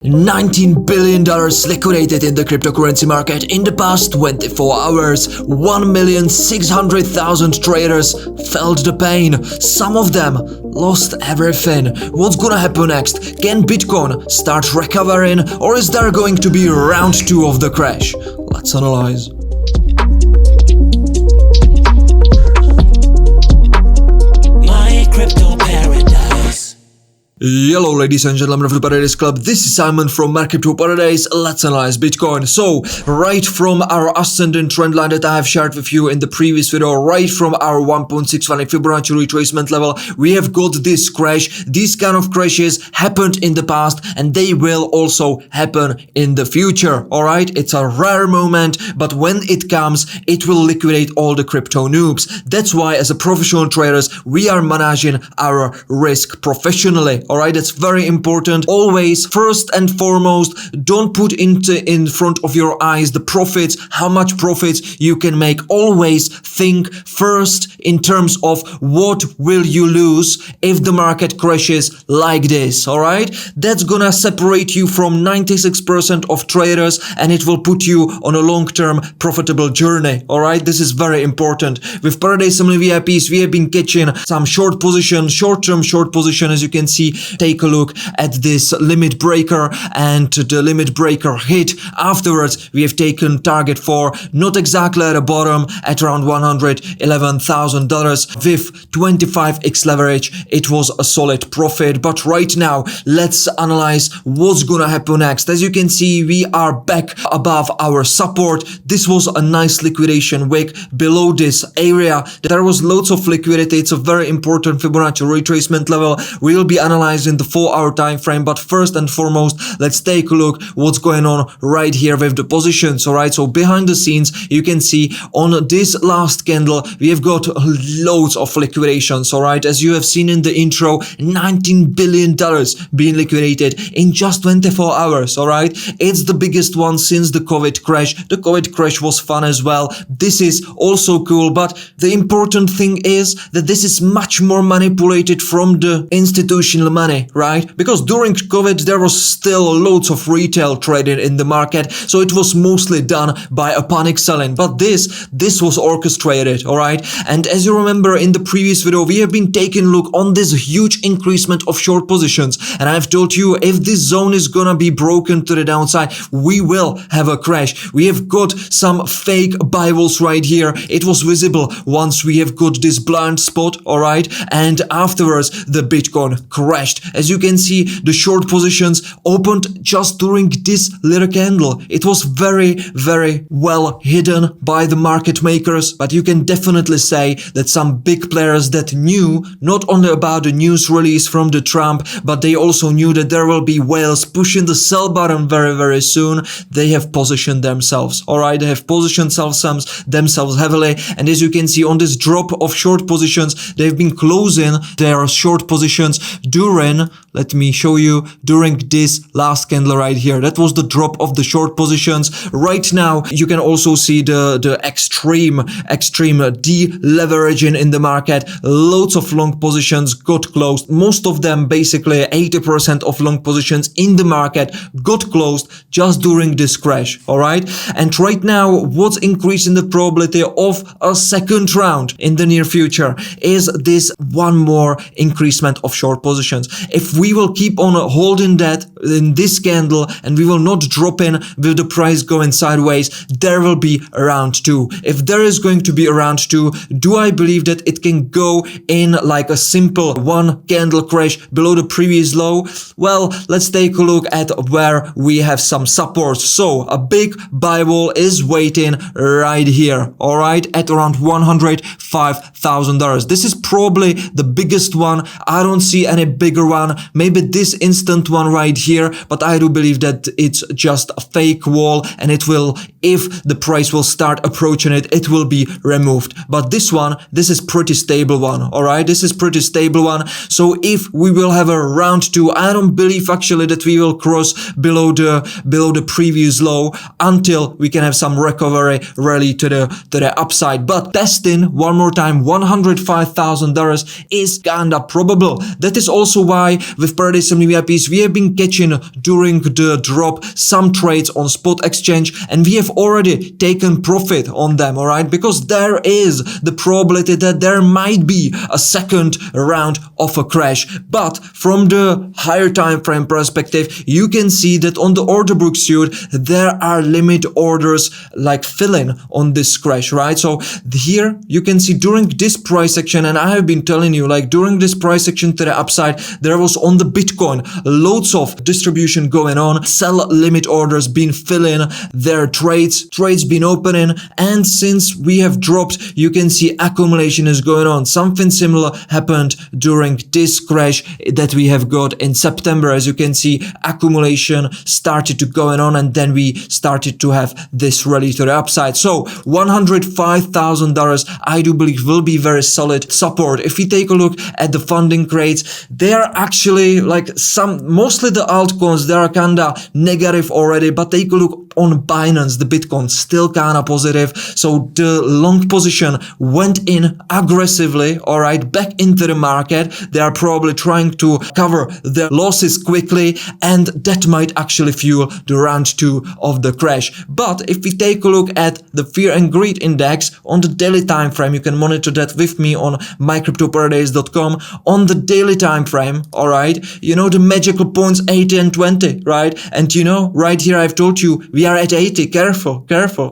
$19 billion liquidated in the cryptocurrency market in the past 24 hours. 1,600,000 traders felt the pain. Some of them lost everything. What's gonna happen next? Can Bitcoin start recovering, or is there going to be round 2 of the crash? Let's analyze. Hello ladies and gentlemen of the Paradise Club, this is Simon from Crypto Paradise. Let's analyze Bitcoin. So, right from our ascendant trend line that I have shared with you in the previous video, right from our 1.65 Fibonacci retracement level, we have got this crash. These kind of crashes happened in the past and they will also happen in the future, alright? It's a rare moment, but when it comes, it will liquidate all the crypto noobs. That's why as a professional traders, we are managing our risk professionally. Alright, that's very important. Always, first and foremost, don't put in front of your eyes the profits, how much profits you can make. Always think first in terms of what will you lose if the market crashes like this, alright? That's gonna separate you from 96% of traders and it will put you on a long-term profitable journey, alright? This is very important. With ParadiseFamilyVIPs, we have been catching some short position, short-term short position, as you can see. Take a look at this limit breaker, and the limit breaker hit. Afterwards, we have taken target for not exactly at the bottom at around $111,000 with 25x leverage. It was a solid profit. But right now, let's analyze what's gonna happen next. As you can see, we are back above our support. This was a nice liquidation wick below this area. There was loads of liquidity. It's a very important Fibonacci retracement level. We'll be analyzing the 4-hour time frame, but first and foremost, let's take a look what's going on right here with the positions. Alright, so behind the scenes, you can see on this last candle, we have got loads of liquidations. Alright, as you have seen in the intro, $19 billion being liquidated in just 24 hours. Alright, it's the biggest one since the COVID crash. The COVID crash was fun as well. This is also cool, but the important thing is that this is much more manipulated from the institutional money, right? Because during COVID, there was still loads of retail trading in the market, so it was mostly done by a panic selling. But this was orchestrated, all right? And as you remember in the previous video, we have been taking a look on this huge increasement of short positions, and I've told you if this zone is gonna be broken to the downside, we will have a crash. We have got some fake buy walls right here. It was visible once we have got this blind spot, all right? And afterwards, the Bitcoin crashed. As you can see, the short positions opened just during this little candle. It was very, very well hidden by the market makers, but you can definitely say that some big players that knew not only about the news release from the Trump, but they also knew that there will be whales pushing the sell button very, very soon. They have positioned themselves, alright? They have positioned themselves heavily, and as you can see on this drop of short positions, they've been closing their short positions during, let me show you, during this last candle right here. That was the drop of the short positions. Right now, you can also see the extreme deleveraging in the market. Loads of long positions got closed. Most of them, basically 80% of long positions in the market got closed just during this crash, alright? And right now, what's increasing the probability of a second round in the near future is this one more increasement of short positions. If we will keep on holding that in this candle and we will not drop in with the price going sideways, there will be a round 2. If there is going to be a round 2, do I believe that it can go in like a simple one candle crash below the previous low? Well, let's take a look at where we have some support. So a big buy wall is waiting right here, alright, at around $105,000. This is probably the biggest one. I don't see any bigger one, maybe this instant one right here, but I do believe that it's just a fake wall and it will, if the price will start approaching it, it will be removed. But this one, this is pretty stable one, alright? This is pretty stable one. So if we will have a round 2, I don't believe actually that we will cross below the previous low until we can have some recovery rally to the upside. But testing one more time $105,000 is kinda probable. That is also also why with Paradise Family VIPs we have been catching during the drop some trades on spot exchange, and we have already taken profit on them, alright, because there is the probability that there might be a second round of a crash. But from the higher time frame perspective, you can see that on the order book suit there are limit orders like filling on this crash, right? So here you can see during this price action, and I have been telling you, like during this price action to the upside, there was on the Bitcoin loads of distribution going on, sell limit orders been filling their trades been opening, and since we have dropped, you can see accumulation is going on. Something similar happened during this crash that we have got in September. As you can see, accumulation started to going on, and then we started to have this rally to the upside. So $105,000 I do believe will be very solid support. If we take a look at the funding rates, they are actually like mostly the altcoins, they are kinda negative already, but take a look on Binance, the Bitcoin still kinda positive. So the long position went in aggressively, alright, back into the market. They are probably trying to cover their losses quickly, and that might actually fuel the round 2 of the crash. But if we take a look at the fear and greed index on the daily time frame, you can monitor that with me on mycryptoparadise.com. On the daily time frame, alright, you know the magical points 80 and 20, right? And you know, right here I've told you we are at 80, careful,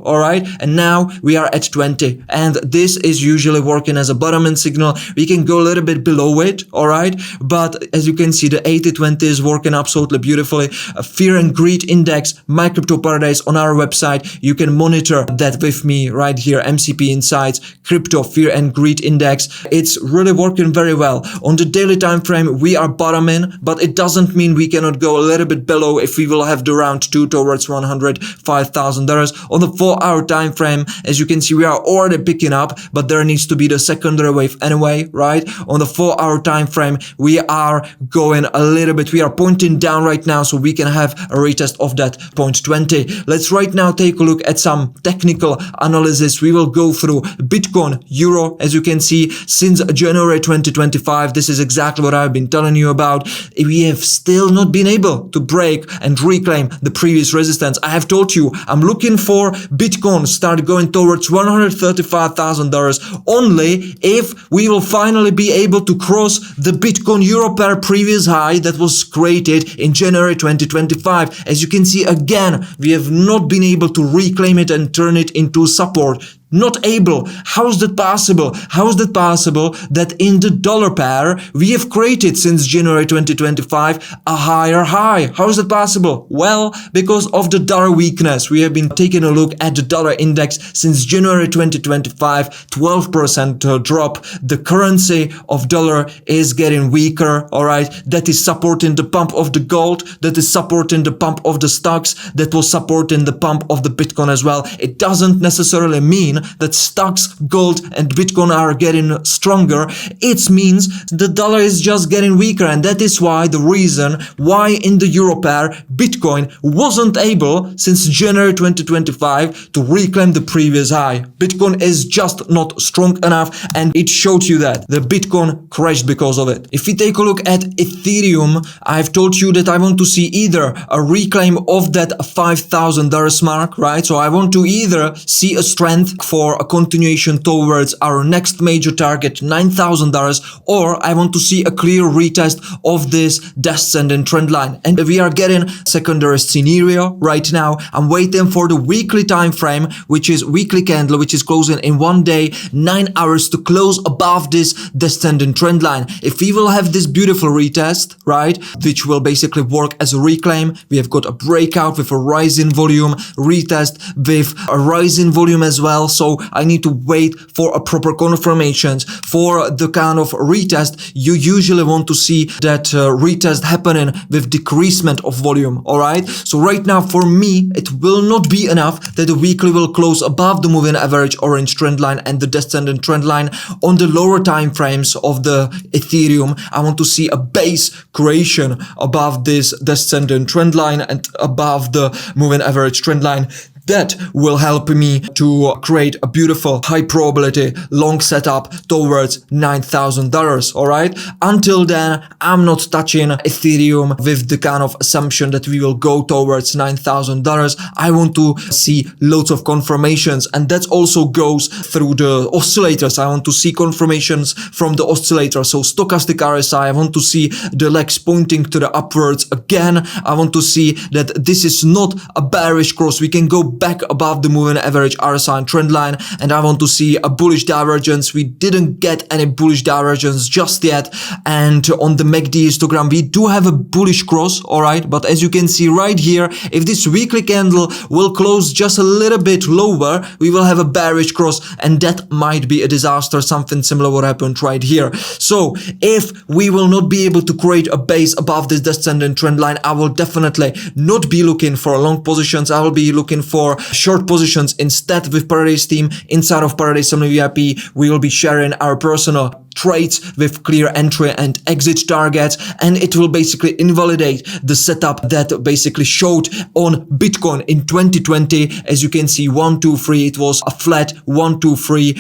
alright? And now we are at 20, and this is usually working as a bottoming signal. We can go a little bit below it, alright? But as you can see, the 80-20 is working absolutely beautifully. A fear and greed index, MyCryptoParadise on our website. You can monitor that with me right here, MCP Insights, Crypto Fear and Greed Index. It's really working very well. On the daily time frame, we are bottoming, but it doesn't mean we cannot go a little bit below if we will have the round 2 towards $105,000. On the 4-hour time frame, as you can see, we are already picking up, but there needs to be the secondary wave anyway, right? On the 4-hour time frame, we are going a little bit, we are pointing down right now, so we can have a retest of that 0.20. Let's right now take a look at some technical analysis. We will go through Bitcoin, Euro. As you can see, since January 2025, this is exactly what I've been telling you about. We have still not been able to break and reclaim the previous resistance. I have told you, I'm looking for Bitcoin start going towards $135,000 only if we will finally be able to cross the Bitcoin Euro pair previous high that was created in January 2025. As you can see, again, we have not been able to reclaim it and turn it into support. Not able. How is that possible? How is that possible that in the dollar pair we have created since January 2025 a higher high? How is that possible? Well, because of the dollar weakness. We have been taking a look at the dollar index since January 2025, 12% drop. The currency of dollar is getting weaker, alright? That is supporting the pump of the gold, that is supporting the pump of the stocks, that was supporting the pump of the Bitcoin as well. It doesn't necessarily mean that stocks, gold and Bitcoin are getting stronger. It means the dollar is just getting weaker, and that is why the reason why in the Euro pair Bitcoin wasn't able since January 2025 to reclaim the previous high. Bitcoin is just not strong enough, and it showed you that the Bitcoin crashed because of it. If we take a look at Ethereum, I've told you that I want to see either a reclaim of that $5,000 mark, right? So I want to either see a strength for a continuation towards our next major target, $9,000, or I want to see a clear retest of this descending trend line. And we are getting secondary scenario right now. I'm waiting for the weekly time frame, which is weekly candle, which is closing in 1 day, 9 hours to close above this descending trend line. If we will have this beautiful retest, right, which will basically work as a reclaim, we have got a breakout with a rising volume, retest with a rising volume as well. So I need to wait for a proper confirmations. For the kind of retest, you usually want to see that retest happening with decreasement of volume, alright? So right now for me, it will not be enough that the weekly will close above the moving average orange trend line and the descending trend line. On the lower time frames of the Ethereum, I want to see a base creation above this descending trend line and above the moving average trend line. That will help me to create a beautiful high probability long setup towards $9,000. All right. Until then, I'm not touching Ethereum with the kind of assumption that we will go towards $9,000. I want to see loads of confirmations, and that also goes through the oscillators. I want to see confirmations from the oscillator. So stochastic RSI, I want to see the legs pointing to the upwards again. I want to see that this is not a bearish cross. We can go back above the moving average RSI and trend line, and I want to see a bullish divergence. We didn't get any bullish divergence just yet, and on the MACD histogram we do have a bullish cross, all right, but as you can see right here, if this weekly candle will close just a little bit lower, we will have a bearish cross, and that might be a disaster, something similar what happened right here. So if we will not be able to create a base above this descending trend line, I will definitely not be looking for long positions. I will be looking for short positions instead. With Paradise team inside of Paradise Family VIP, we will be sharing our personal trades with clear entry and exit targets, and it will basically invalidate the setup that basically showed on Bitcoin in 2020. As you can see, 1 2 3, it was a flat 1 2 3.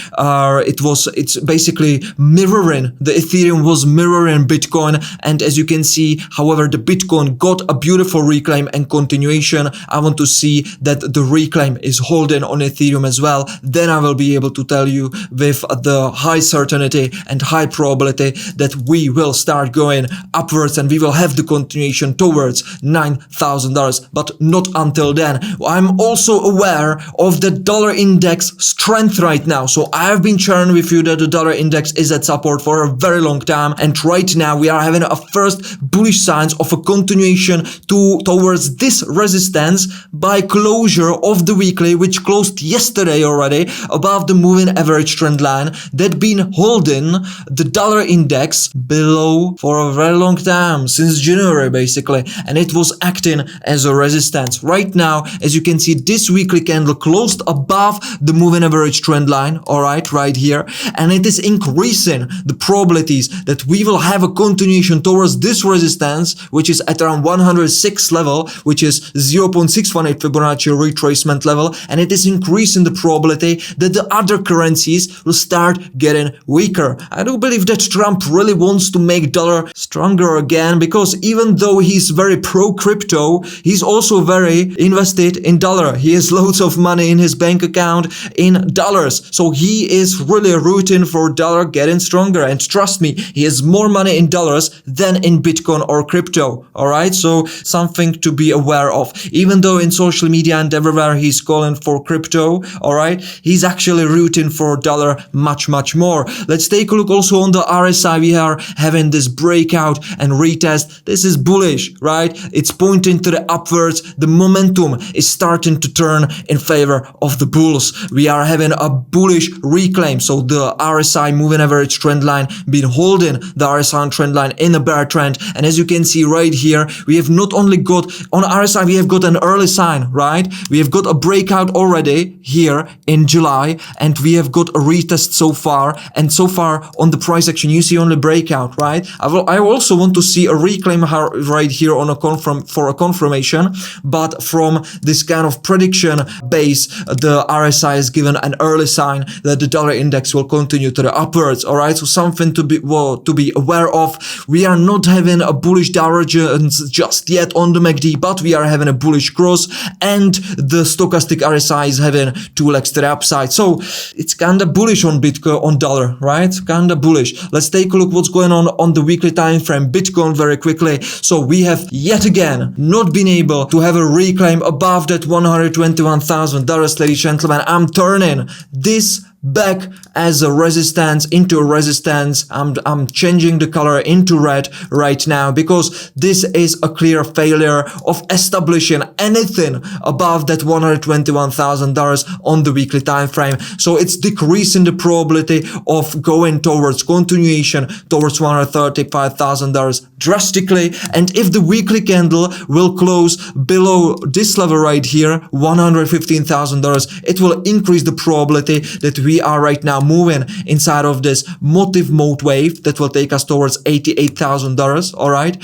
It's basically mirroring, the Ethereum was mirroring Bitcoin, and as you can see, however, the Bitcoin got a beautiful reclaim and continuation. I want to see that the reclaim is holding on Ethereum as well. Then I will be able to tell you with the high certainty and high probability that we will start going upwards, and we will have the continuation towards $9,000, but not until then. I'm also aware of the dollar index strength right now. So I have been sharing with you that the dollar index is at support for a very long time, and right now we are having a first bullish signs of a continuation towards this resistance by closure of the weekly, which closed yesterday already above the moving average trend line that been holding the dollar index below for a very long time, since January basically, and it was acting as a resistance. Right now, as you can see, this weekly candle closed above the moving average trend line, all right here, and it is increasing the probabilities that we will have a continuation towards this resistance, which is at around 106 level, which is 0.618 Fibonacci retracement level, and it is increasing the probability that the other currencies will start getting weaker. I do believe that Trump really wants to make dollar stronger again, because even though he's very pro crypto, he's also very invested in dollar. He has loads of money in his bank account in dollars. So he is really rooting for dollar getting stronger. And trust me, he has more money in dollars than in Bitcoin or crypto. All right. So something to be aware of. Even though in social media and everywhere he's calling for crypto, all right, he's actually rooting for dollar much more. Let's take a look also on the RSI. We are having this breakout and retest. This is bullish, right? It's pointing to the upwards. The momentum is starting to turn in favor of the bulls. We are having a bullish reclaim. So the RSI moving average trend line been holding the RSI trend line in a bear trend. And as you can see right here, we have not only got on RSI, we have got an early sign, right? We have got a breakout already here in July, and we have got a retest so far. And so far on the price action, you see only breakout, right? I also want to see a reclaim right here on a confirmation, but from this kind of prediction base, the RSI has given an early sign that the dollar index will continue to the upwards. All right, so something to be aware of. We are not having a bullish divergence just yet on the MACD, but we are having a bullish cross, and the stochastic RSI is having two legs to the upside. So it's kind of bullish on Bitcoin, on dollar, right? Kind of bullish. Let's take a look what's going on the weekly time frame. Bitcoin very quickly. So we have yet again not been able to have a reclaim above that $121,000, ladies and gentlemen. I'm turning this back as a resistance into a resistance. I'm changing the color into red right now, because this is a clear failure of establishing anything above that $121,000 on the weekly time frame. So it's decreasing the probability of going towards continuation towards $135,000 drastically. And if the weekly candle will close below this level right here, $115,000, it will increase the probability that we are right now moving inside of this motive mode wave that will take us towards $88,000, all right?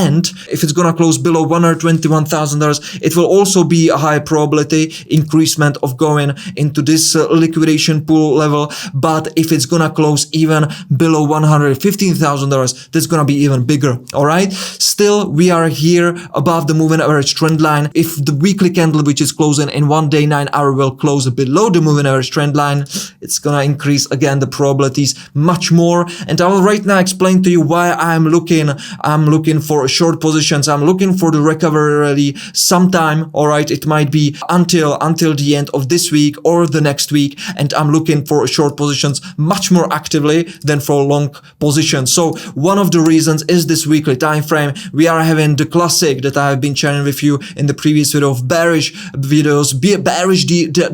And if it's gonna close below $121,000, it will also be a high probability increasement of going into this liquidation pool level. But if it's gonna close even below $115,000, that's gonna be even bigger, all right? Still, we are here above the moving average trend line. If the weekly candle, which is closing in 1 day 9 hour, will close below the moving average trend line, it's gonna increase again the probabilities much more. And I will right now explain to you why I'm looking for short positions. I'm looking for the recovery rally sometime, all right? It might be until the end of this week or the next week, and I'm looking for short positions much more actively than for long positions. So one of the reasons is this weekly time frame. We are having the classic that I have been sharing with you in the previous video of bearish videos, bearish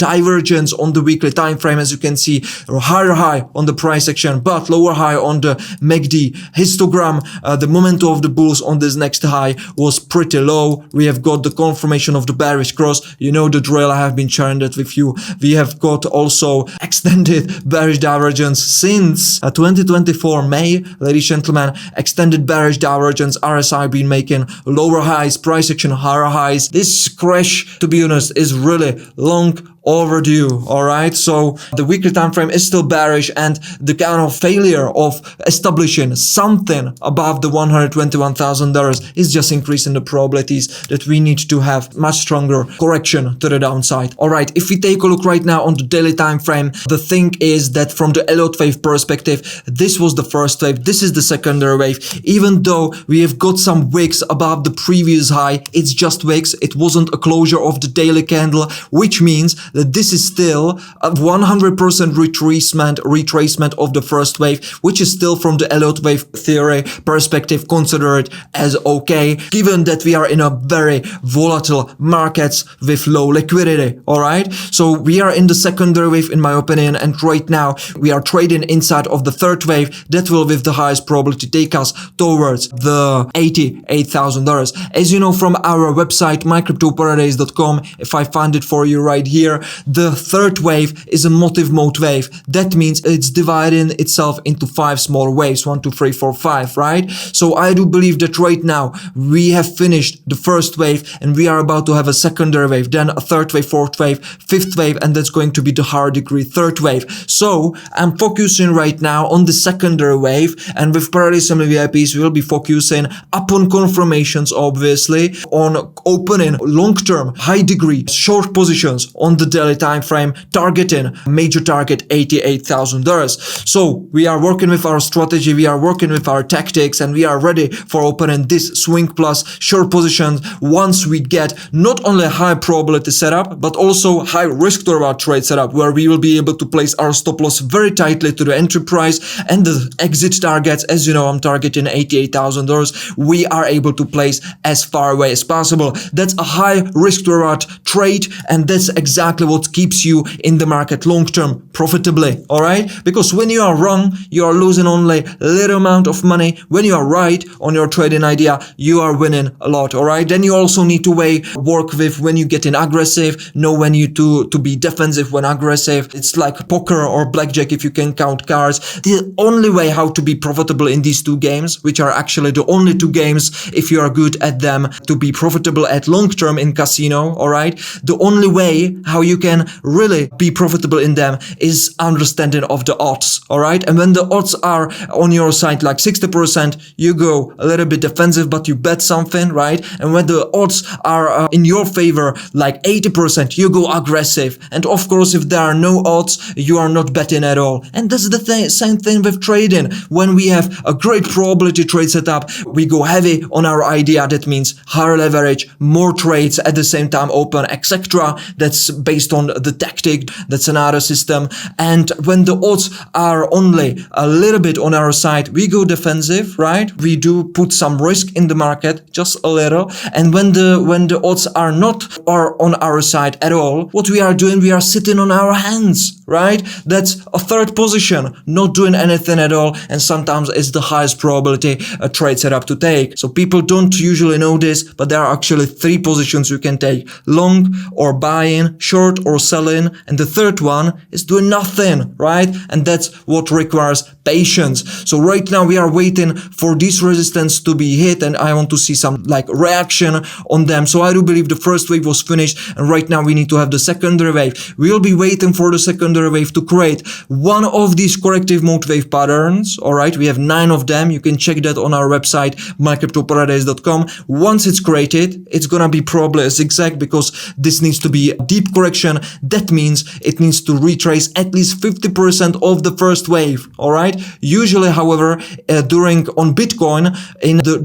divergence on the weekly time frame. As you can see, higher high on the price action, but lower high on the MACD histogram. The momentum of the bulls on this next high was pretty low. We have got the confirmation of the bearish cross. You know the drill, I have been sharing that with you. We have got also extended bearish divergence since 2024 May, ladies and gentlemen. Extended bearish divergence, RSI been making lower highs, price action higher highs. This crash, to be honest, is really long overdue, all right? So the weekly time frame is still bearish, and the kind of failure of establishing something above the $121,000 is just increasing the probabilities that we need to have much stronger correction to the downside. All right, if we take a look right now on the daily time frame, the thing is that from the Elliott wave perspective, this was the first wave, this is the secondary wave. Even though we have got some wicks above the previous high, it's just wicks. It wasn't a closure of the daily candle, which means that this is still a 100% retracement of the first wave, which is still from the Elliott wave theory perspective considered as okay, given that we are in a very volatile markets with low liquidity, all right? So we are in the secondary wave, in my opinion, and right now we are trading inside of the third wave that will, with the highest probability, take us towards the $88,000. As you know from our website, mycryptoparadise.com, if I find it for you right here, the third wave is a motive mode wave. That means it's dividing itself into 5 small waves, 1, 2, 3, 4, 5, right? So I do believe that right now we have finished the first wave and we are about to have a secondary wave, then a third wave, fourth wave, fifth wave, and that's going to be the higher degree third wave. So I'm focusing right now on the secondary wave, and with ParadiseFamilyVIPs we'll be focusing upon confirmations, obviously, on opening long-term high degree short positions on the daily time frame, targeting major target $88,000. So we are working with our strategy, we are working with our tactics, and we are ready for opening this swing plus short positions once we get not only a high probability setup but also high risk to reward trade setup, where we will be able to place our stop loss very tightly to the entry price and the exit targets. As you know, I'm targeting $88,000. We are able to place as far away as possible. That's a high risk to reward trade, and that's exactly what keeps you in the market long term profitably, all right? Because when you are wrong, you are losing only a little amount of money. When you are right on your trading idea, you are winning a lot, all right? Then you also need to work with when you get in aggressive, know when you to be defensive when aggressive. It's like poker or blackjack if you can count cards. The only way how to be profitable in these two games, which are actually the only two games if you are good at them to be profitable at long term in casino, all right? The only way how you can really be profitable in them is understanding of the odds, all right? And when the odds are on your side like 60%, you go a little bit defensive but you bet something, right? And when the odds are in your favor like 80%, you go aggressive. And of course, if there are no odds, you are not betting at all. And that's the same thing with trading. When we have a great probability trade setup, we go heavy on our idea. That means higher leverage, more trades at the same time open, etc. That's based on the tactic. That's another system. And when the odds are only a little bit on our side, we go defensive, right? We do put some risk in the market, just a little. And when the odds are not on our side at all, what we are doing, we are sitting on our hands, right? That's a third position, not doing anything at all. And sometimes it's the highest probability trade setup to take. So people don't usually know this, but there are actually 3 positions you can take: long or buy-in, short short or sell in, and the third one is doing nothing, right? And that's what requires patience. So right now we are waiting for this resistance to be hit, and I want to see some like reaction on them. So I do believe the first wave was finished, and right now we need to have the secondary wave. We will be waiting for the secondary wave to create one of these corrective mode wave patterns. All right, we have 9 of them. You can check that on our website, mycryptoparadise.com. Once it's created, it's gonna be probably a zigzag because this needs to be a deep correction. That means it needs to retrace at least 50% of the first wave. All right. Usually, however, on Bitcoin,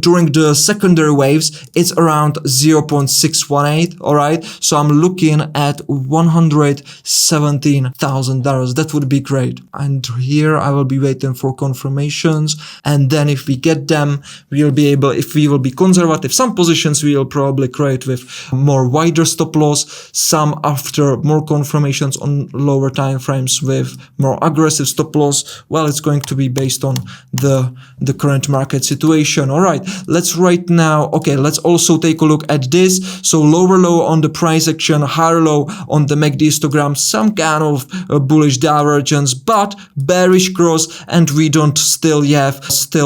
during the secondary waves, it's around 0.618. All right. So I'm looking at $117,000. That would be great. And here I will be waiting for confirmations. And then if we get them, we'll be able, if we will be conservative, some positions we will probably create with more wider stop loss, some after more confirmations on lower time frames with more aggressive stop loss. Well, it's going to be based on the current market situation. All right, let's right now, okay, let's also take a look at this. So lower low on the price action, higher low on the MACD histogram, some kind of bullish divergence, but bearish cross, and we don't still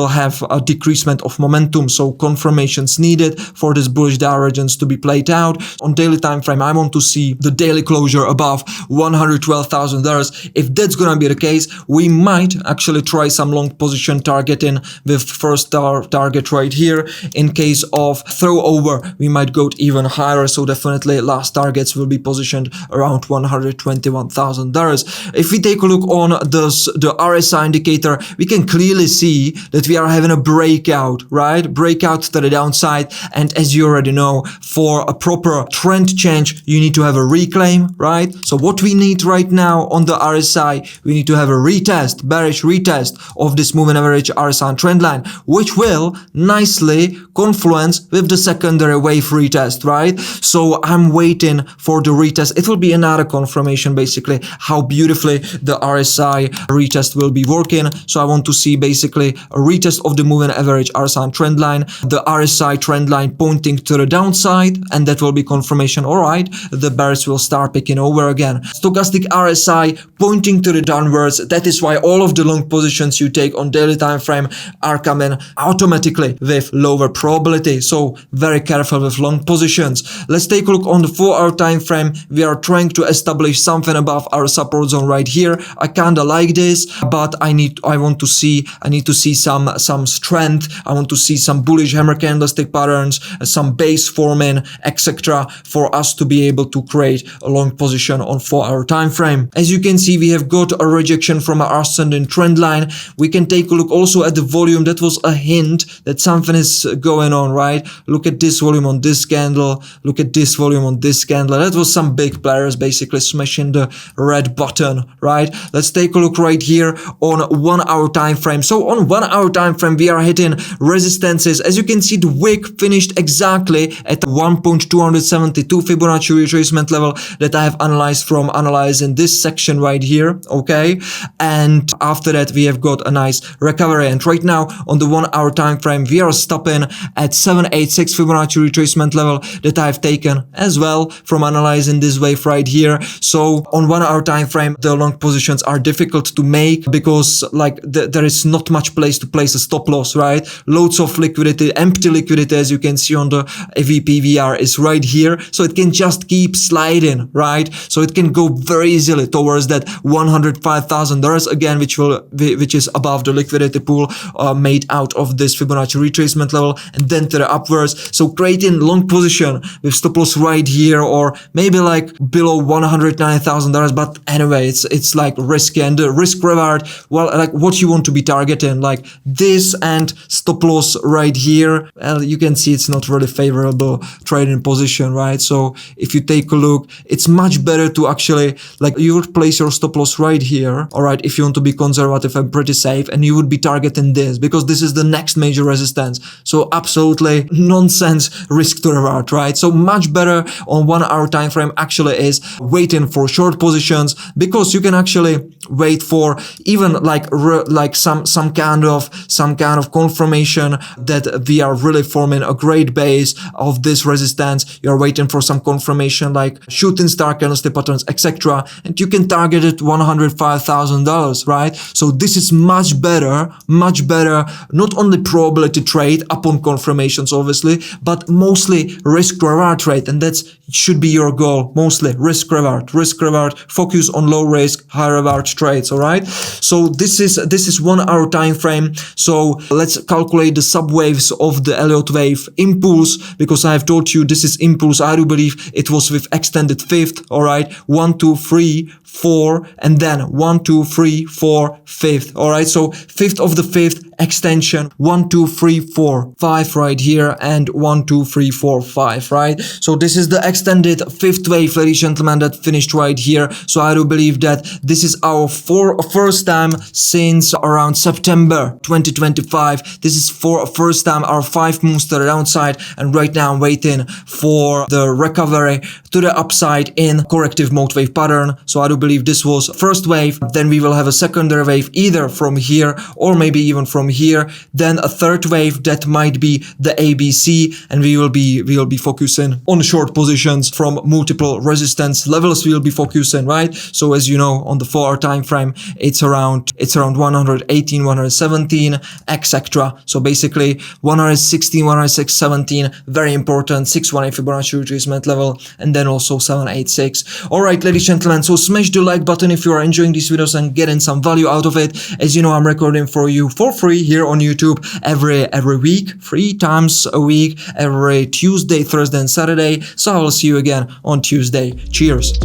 have a decreasement of momentum. So confirmations needed for this bullish divergence to be played out. On daily time frame, I want to see the daily closure above $112,000. If that's gonna be the case, we might actually try some long position targeting with first target right here. In case of throw over, we might go even higher. So definitely last targets will be positioned around $121,000. If we take a look on the RSI indicator, we can clearly see that we are having a breakout, right? Breakout to the downside. And as you already know, for a proper trend change, you need to have a reclaim, right? So what we need right now on the RSI, we need to have a retest, bearish retest of this moving average RSI trend line, which will nicely confluence with the secondary wave retest, right? So I'm waiting for the retest. It will be another confirmation, basically, how beautifully the RSI retest will be working. So I want to see basically a retest of the moving average RSI trend line, the RSI trend line pointing to the downside, and that will be confirmation. All right, the bears will start picking over again. Stochastic RSI pointing to the downwards. That is why all of the long positions you take on daily time frame are coming automatically with lower probability. So very careful with long positions. Let's take a look on the 4-hour time frame. We are trying to establish something above our support zone right here. I kinda like this, but I need to see some strength. I want to see some bullish hammer candlestick patterns, some base forming, etc., for us to be able to create a long position on 4-hour time frame. As you can see, we have got a rejection from our ascending trend line. We can take a look also at the volume. That was a hint that something is going on, right? Look at this volume on this candle. Look at this volume on this candle. That was some big players basically smashing the red button, right? Let's take a look right here on 1-hour time frame. So on 1-hour time frame, we are hitting resistances. As you can see, the wick finished exactly at 1.272 Fibonacci retracement level that I have analyzed from analyzing this section right here, okay? And after that, we have got a nice recovery. And right now on the 1-hour time frame, we are stopping at 786 Fibonacci retracement level that I have taken as well from analyzing this wave right here. So on 1-hour time frame, the long positions are difficult to make because like there is not much place to place a stop loss, right? Loads of liquidity, empty liquidity, as you can see on the AVPVR is right here. So it can just keep sliding, right? So it can go very easily towards that $105,000 again, which is above the liquidity pool made out of this Fibonacci retracement level, and then to the upwards. So creating long position with stop loss right here, or maybe like below $109,000. But anyway, it's like risky, and the risk reward, well, like what you want to be targeting, like this and stop loss right here. Well, you can see it's not really favorable trading position, right? So if you take a look, it's much better to actually, like, you would place your stop loss right here, all right, if you want to be conservative and pretty safe, and you would be targeting this because this is the next major resistance. So absolutely nonsense risk to reward, right? So much better on 1-hour time frame actually is waiting for short positions, because you can actually wait for even like some kind of confirmation that we are really forming a great base of this resistance. You're waiting for some confirmation like shooting star candlestick patterns, etc., and you can target it $105,000, right? So this is much better, not only probability trade upon confirmations obviously, but mostly risk reward trade, and that should be your goal. Mostly risk reward, focus on low risk, high reward trades. All right, so this is 1 hour time frame. So let's calculate the subwaves of the Elliott wave impulse, because I have told you this is impulse. I do believe it was with extended fifth. All right, 1 2 3 4, and then 1 2 3 4 fifth. All right, so fifth of the fifth extension, 1 2 3 4 5 right here, and 1 2 3 4 5, right? So this is the extended fifth wave, ladies and gentlemen, that finished right here. So I do believe that this is our first time since around September 2025. This is for first time our 5 moves to the downside, and right now I'm waiting for the recovery to the upside in corrective mode wave pattern. So I do believe this was first wave, then we will have a secondary wave either from here or maybe even from here, then a third wave that might be the ABC, and we will be focusing on short positions from multiple resistance levels. We will be focusing, right? So as you know, on the 4 hour time frame, it's around 118, 117, etc. So basically 116, 106, 17, very important, 618 Fibonacci retracement level, and then also 786. All right, ladies and gentlemen, so smash the like button if you are enjoying these videos and getting some value out of it. As you know, I'm recording for you for free here on YouTube every week, 3 times a week, every Tuesday, Thursday, and Saturday. So I will see you again on Tuesday. Cheers.